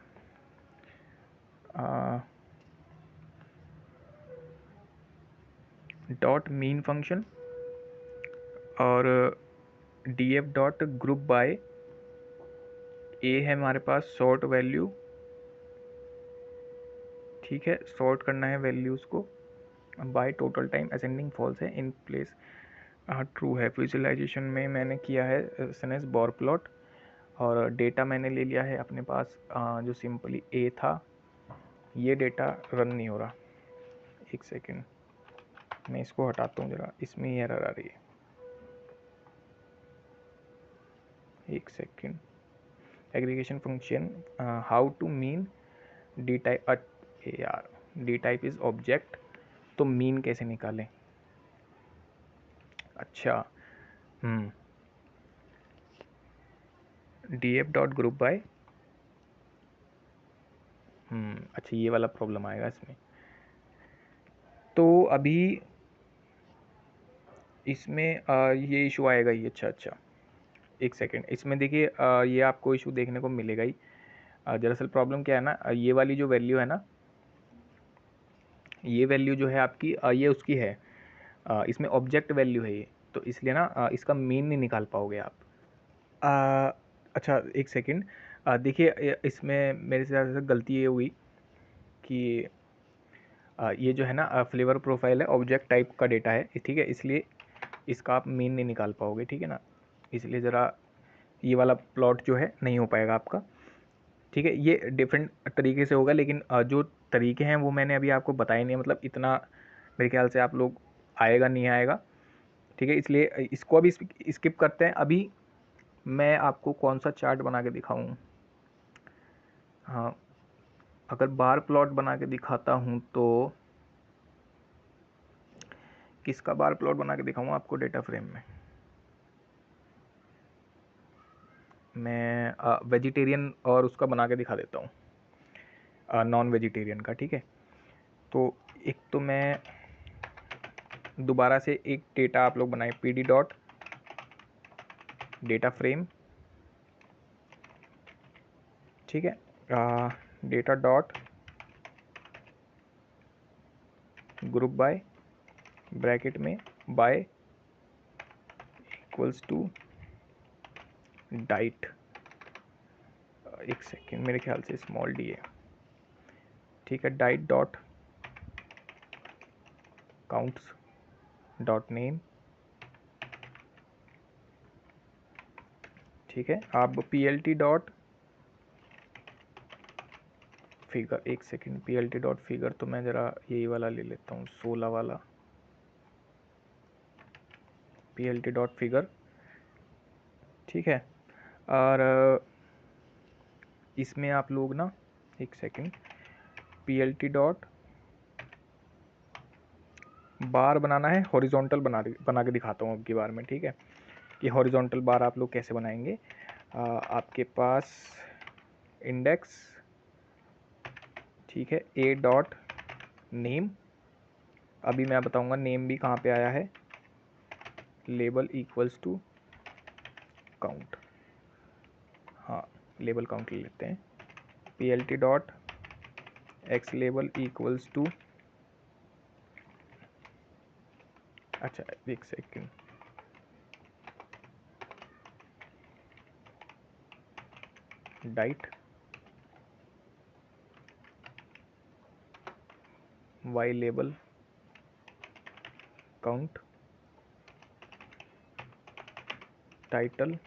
डॉट मीन फंक्शन, और D F dot group by A है हमारे पास सॉर्ट वैल्यू, ठीक है। सॉर्ट करना है वैल्यूज़ को by total time ascending false है, इन प्लेस ट्रू है। विजुअलाइजेशन में मैंने किया है एस बॉर प्लॉट, और डेटा मैंने ले लिया है अपने पास जो सिंपली ए था, ये डेटा रन नहीं हो रहा। एक सेकेंड मैं इसको हटाता हूँ ज़रा, इसमें ही एरर आ रही है, एक second. Aggregation function how to mean D type, यार डी टाइप इज ऑब्जेक्ट, तो मीन कैसे निकालें, अच्छा D F dot group by, अच्छा ये वाला प्रॉब्लम आएगा इसमें। तो अभी इसमें ये इशू आएगा ही, अच्छा एक सेकेंड, इसमें देखिए ये आपको इशू देखने को मिलेगा ही। दरअसल प्रॉब्लम क्या है ना, ये वाली जो वैल्यू है ना, ये वैल्यू जो है आपकी ये उसकी है, इसमें ऑब्जेक्ट वैल्यू है ये, तो इसलिए ना इसका मीन नहीं निकाल पाओगे आप। अच्छा एक सेकेंड, देखिए इसमें मेरे से गलती ये हुई कि ये जो है ना फ्लेवर प्रोफाइल है, ऑब्जेक्ट टाइप का डेटा है, ठीक है, इसलिए इसका आप मीन नहीं निकाल पाओगे, ठीक है ना। इसलिए ज़रा ये वाला प्लॉट जो है नहीं हो पाएगा आपका, ठीक है। ये डिफरेंट तरीके से होगा, लेकिन जो तरीके हैं वो मैंने अभी आपको बताए नहीं है, मतलब इतना मेरे ख्याल से आप लोग आएगा नहीं आएगा, ठीक है। इसलिए इसको अभी स्किप करते हैं। अभी मैं आपको कौन सा चार्ट बना के दिखाऊं, हाँ, अगर बार प्लॉट बना के दिखाता हूं तो किसका बार प्लॉट बना के दिखाऊं आपको डेटा फ्रेम में, मैं वेजिटेरियन और उसका बना के दिखा देता हूँ, नॉन वेजिटेरियन का, ठीक है। तो एक तो मैं दोबारा से एक डेटा आप लोग बनाए, P D dot data frame, ठीक है। Data dot group bye bracket में बाय इक्वल्स टू डाइट, एक सेकेंड मेरे ख्याल से स्मॉल डी है, ठीक है। Diet dot counts dot name, ठीक है। आप P L T dot figure, एक सेकेंड, PLT डॉट फिगर तो मैं ज़रा यही वाला ले लेता हूँ, 16 वाला PLT डॉट फिगर, ठीक है। और इसमें आप लोग ना, एक सेकेंड, PLT डॉट बार बनाना है, हॉरिजॉन्टल बना के दिखाता हूँ अब की बार में, ठीक है, कि हॉरिजॉन्टल बार आप लोग कैसे बनाएंगे। आपके पास इंडेक्स, ठीक है, A डॉट नेम, अभी मैं बताऊंगा नेम भी कहाँ पे आया है, लेबल इक्वल्स टू काउंट, हाँ लेबल काउंट ले लेते हैं, PLT dot X label equals to, अच्छा एक second, dot Y label count title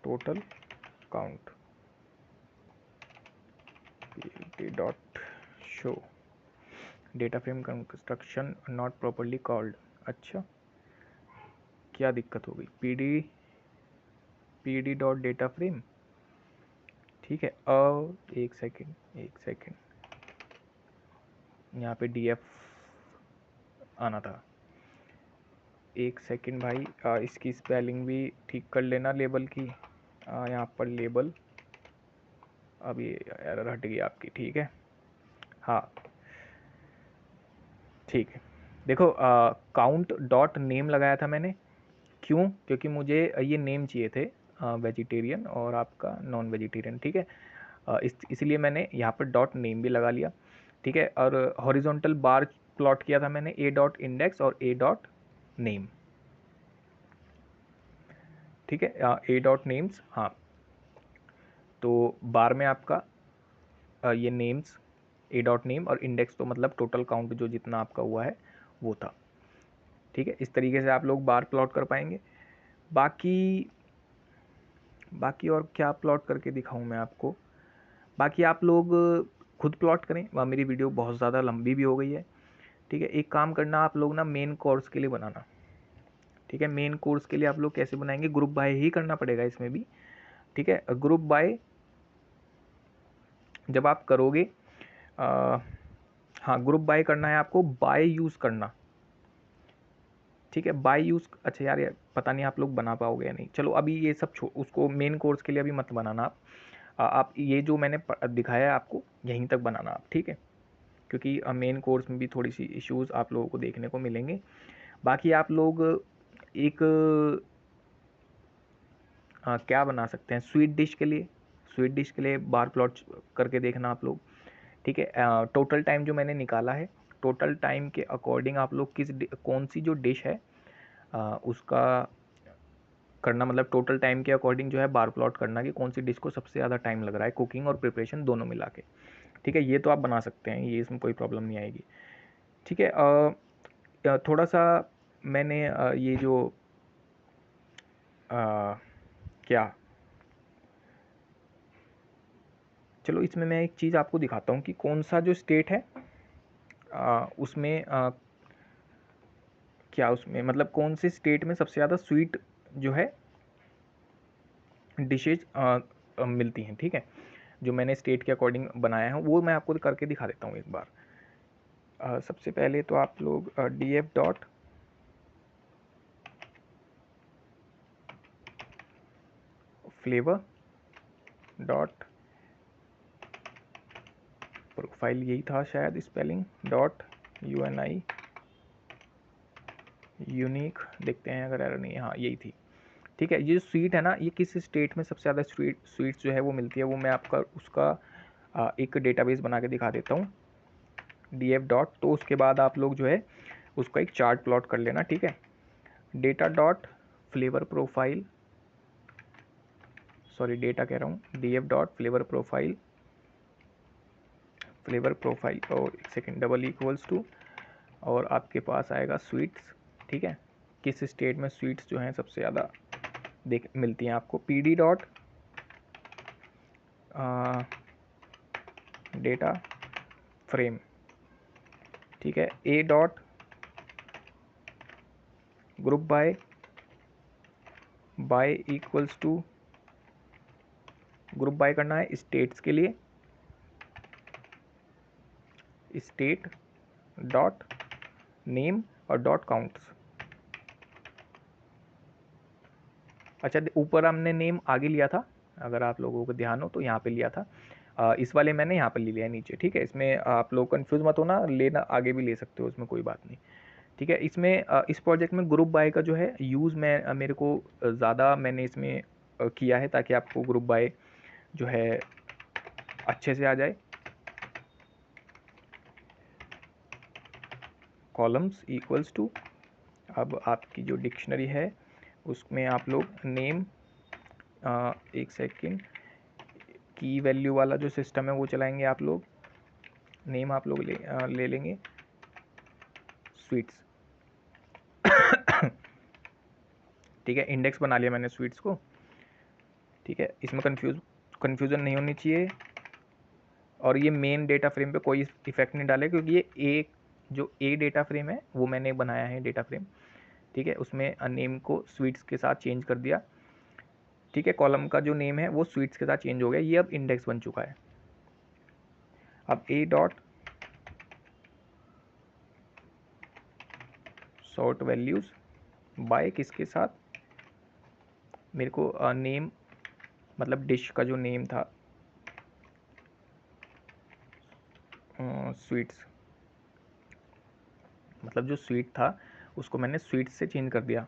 total count, PLT dot show data frame construction not properly called. अच्छा क्या दिक्कत हो गई, PD डॉट डेटा फ्रेम, ठीक है। और एक सेकेंड, यहाँ पे DF आना था, एक सेकेंड भाई, इसकी स्पेलिंग भी ठीक कर लेना लेबल की, यहाँ पर लेबल, अब ये एरर हट गई आपकी, ठीक है, हाँ ठीक है। देखो काउंट डॉट नेम लगाया था मैंने, क्यों, क्योंकि मुझे ये नेम चाहिए थे, वेजिटेरियन और आपका नॉन वेजिटेरियन, ठीक है। इसलिए मैंने यहाँ पर डॉट नेम भी लगा लिया, ठीक है। और हॉरिजॉन्टल बार प्लॉट किया था मैंने, A डॉट इंडेक्स और A डॉट नेम, ठीक है, A डॉट नेम्स, हाँ। तो बार में आपका ये नेम्स, A डॉट नेम और इंडेक्स, तो मतलब टोटल काउंट जो जितना आपका हुआ है वो था, ठीक है। इस तरीके से आप लोग बार प्लॉट कर पाएंगे। बाकी और क्या प्लॉट करके दिखाऊं मैं आपको, बाकी आप लोग खुद प्लॉट करें, वह मेरी वीडियो बहुत ज़्यादा लंबी भी हो गई है, ठीक है। एक काम करना आप लोग ना, मेन कोर्स के लिए बनाना, ठीक है। मेन कोर्स के लिए आप लोग कैसे बनाएंगे, ग्रुप बाय ही करना पड़ेगा इसमें भी, ठीक है। ग्रुप बाय जब आप करोगे, हाँ ग्रुप बाय करना है आपको, बाय यूज़ करना, ठीक है, बाय यूज़, अच्छा यार पता नहीं आप लोग बना पाओगे या नहीं, चलो अभी ये सब उसको मेन कोर्स के लिए अभी मत बनाना आप, आप ये जो मैंने दिखाया है आपको यहीं तक बनाना आप, ठीक है, क्योंकि मेन कोर्स में भी थोड़ी सी इश्यूज़ आप लोगों को देखने को मिलेंगे। बाकी आप लोग एक क्या बना सकते हैं, स्वीट डिश के लिए बार प्लॉट करके देखना आप लोग, ठीक है। टोटल टाइम जो मैंने निकाला है, टोटल टाइम के अकॉर्डिंग आप लोग कौन सी जो डिश है उसका करना, मतलब टोटल टाइम के अकॉर्डिंग जो है बार प्लॉट करना कि कौन सी डिश को सबसे ज़्यादा टाइम लग रहा है, कुकिंग और प्रिपरेशन दोनों मिला के, ठीक है। ये तो आप बना सकते हैं, ये इसमें कोई प्रॉब्लम नहीं आएगी, ठीक है। थोड़ा सा मैंने ये जो क्या, चलो इसमें मैं एक चीज़ आपको दिखाता हूँ कि कौन सा जो स्टेट है उसमें क्या, उसमें मतलब कौन से स्टेट में सबसे ज़्यादा स्वीट जो है डिशेज मिलती हैं, ठीक है। जो मैंने स्टेट के अकॉर्डिंग बनाया है वो मैं आपको करके दिखा देता हूँ एक बार। सबसे पहले तो आप लोग DF dot flavour dot profile, यही था शायद स्पेलिंग, डॉट UNI यूनिक, देखते हैं अगर एरर नहीं है, हाँ यही थी, ठीक है। ये स्वीट है ना, ये किस स्टेट में सबसे ज़्यादा स्वीट्स जो है वो मिलती है, वो मैं आपका उसका एक डेटाबेस बना के दिखा देता हूँ, DF डॉट, तो उसके बाद आप लोग जो है उसका एक चार्ट प्लॉट कर लेना, ठीक है। Data dot flavour profile, sorry data कह रहा हूँ, DF डॉट फ्लेवर प्रोफाइल और एक सेकेंड, डबल इक्वल्स टू, और आपके पास आएगा स्वीट्स, ठीक है। किस स्टेट में स्वीट्स जो हैं सबसे ज़्यादा देख मिलती हैं आपको, PD डॉट डेटा फ्रेम, ठीक है। A dot group by equals to, group by करना है स्टेट्स के लिए, स्टेट डॉट नेम और डॉट काउंट्स। अच्छा, ऊपर हमने नेम आगे लिया था, अगर आप लोगों को ध्यान हो तो यहाँ पे लिया था, इस वाले मैंने यहाँ पर ले लिया है नीचे, ठीक है। इसमें आप लोग कंफ्यूज मत होना, लेना आगे भी ले सकते हो, इसमें कोई बात नहीं, ठीक है। इसमें इस प्रोजेक्ट में ग्रुप बाय का जो है यूज़ मैं मेरे को ज़्यादा मैंने इसमें किया है, ताकि आपको ग्रुप बाय जो है अच्छे से आ जाए। कॉलम्स इक्वल्स टू, अब आपकी जो डिक्शनरी है उसमें आप लोग नेम, एक सेकेंड, की वैल्यू वाला जो सिस्टम है वो चलाएंगे आप लोग। नेम आप लोग ले लेंगे स्वीट्स, ठीक है। इंडेक्स बना लिया मैंने स्वीट्स को, ठीक है। इसमें कन्फ्यूज़न नहीं होनी चाहिए, और ये मेन डेटा फ्रेम पे कोई इफेक्ट नहीं डाले, क्योंकि ये एक जो ए डेटा फ्रेम है वो मैंने बनाया है डेटा फ्रेम, ठीक है। उसमें नेम को स्वीट्स के साथ चेंज कर दिया, ठीक है। कॉलम का जो नेम है वो स्वीट्स के साथ चेंज हो गया, ये अब इंडेक्स बन चुका है। अब a dot sort values by किसके साथ, मेरे को नेम मतलब डिश का जो नेम था स्वीट्स, मतलब जो स्वीट था उसको मैंने स्वीट्स से चेंज कर दिया,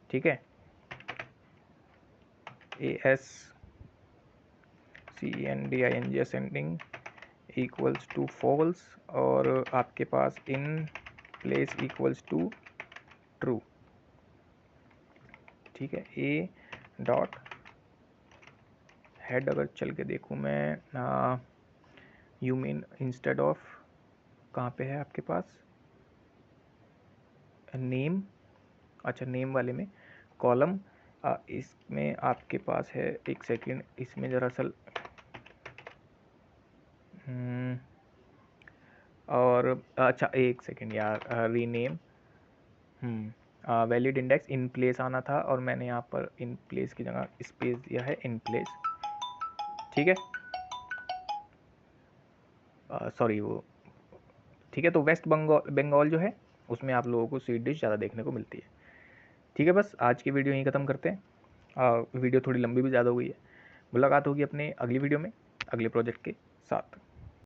ठीक है। ASCENDING ascending equals to false, और आपके पास in place equals to true, ठीक है। ए डॉट हेड अगर चल के देखूँ मैं, यू मीन इंस्टेड ऑफ, कहाँ पे है आपके पास नेम, अच्छा नेम वाले में कॉलम, इसमें आपके पास है, एक सेकेंड, इसमें दरअसल और अच्छा एक सेकेंड यार, rename, valid index in place आना था, और मैंने यहाँ पर इन प्लेस की जगह स्पेस दिया है इन प्लेस, ठीक है। सॉरी वो, ठीक है। तो वेस्ट बंगाल जो है उसमें आप लोगों को स्वीट डिश ज़्यादा देखने को मिलती है, ठीक है। बस आज की वीडियो यहीं ख़त्म करते हैं, वीडियो थोड़ी लंबी भी ज़्यादा हो गई है। मुलाकात होगी अपने अगली वीडियो में अगले प्रोजेक्ट के साथ।